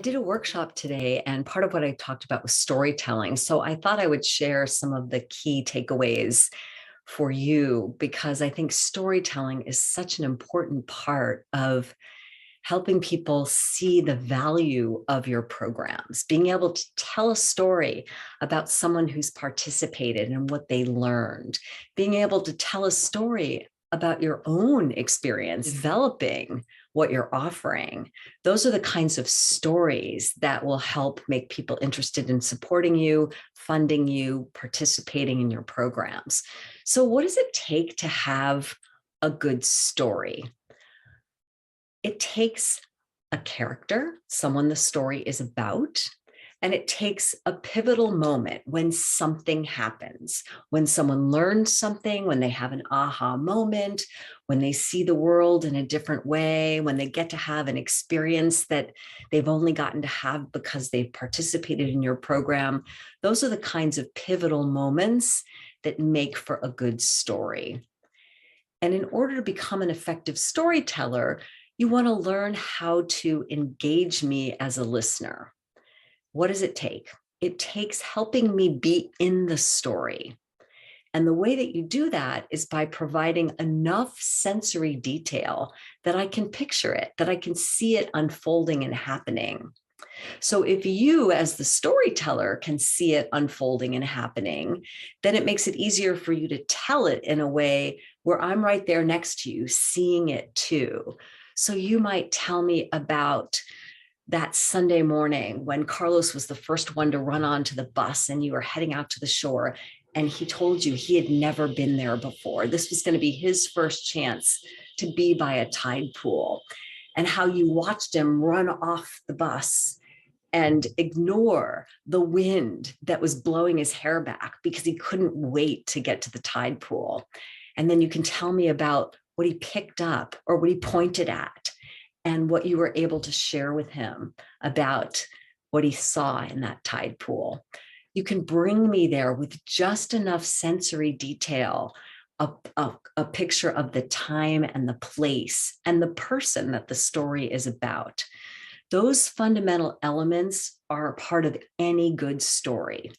I did a workshop today, and part of what I talked about was storytelling. So I thought I would share some of the key takeaways for you because I think storytelling is such an important part of helping people see the value of your programs, being able to tell a story about someone who's participated and what they learned, being able to tell a story about your own experience developing what you're offering. Those are the kinds of stories that will help make people interested in supporting you, funding you, participating in your programs. So, what does it take to have a good story? It takes a character, someone the story is about, and it takes a pivotal moment when something happens, when someone learns something, when they have an aha moment, when they see the world in a different way, when they get to have an experience that they've only gotten to have because they've participated in your program. Those are the kinds of pivotal moments that make for a good story. And in order to become an effective storyteller, you want to learn how to engage me as a listener. What does it take? It takes helping me be in the story. And the way that you do that is by providing enough sensory detail that I can picture it, that I can see it unfolding and happening. So if you, as the storyteller, can see it unfolding and happening, then it makes it easier for you to tell it in a way where I'm right there next to you, seeing it too. So you might tell me about that Sunday morning when Carlos was the first one to run onto the bus and you were heading out to the shore, and he told you he had never been there before. This was going to be his first chance to be by a tide pool, and how you watched him run off the bus and ignore the wind that was blowing his hair back because he couldn't wait to get to the tide pool. And then you can tell me about what he picked up or what he pointed at and what you were able to share with him about what he saw in that tide pool. You can bring me there with just enough sensory detail, a picture of the time and the place and the person that the story is about. Those fundamental elements are part of any good story.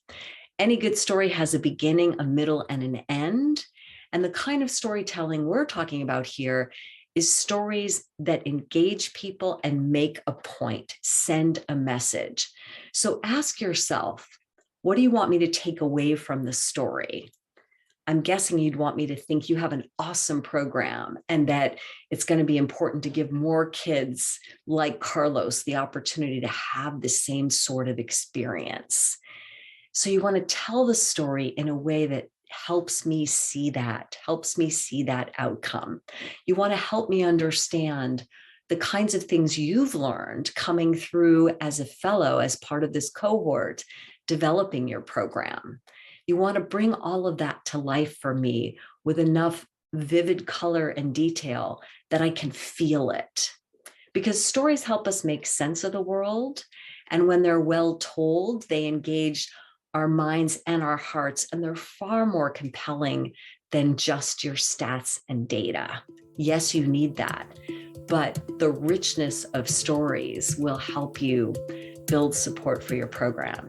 Any good story has a beginning, a middle, and an end. And the kind of storytelling we're talking about here is stories that engage people and make a point, send a message. So ask yourself, what do you want me to take away from the story? I'm guessing you'd want me to think you have an awesome program and that it's going to be important to give more kids like Carlos the opportunity to have the same sort of experience. So you want to tell the story in a way that helps me see that outcome. You want to help me understand the kinds of things you've learned coming through as a fellow, as part of this cohort, developing your program. You want to bring all of that to life for me with enough vivid color and detail that I can feel it. Because stories help us make sense of the world. And when they're well told, they engage our minds and our hearts, and they're far more compelling than just your stats and data. Yes, you need that, but the richness of stories will help you build support for your program.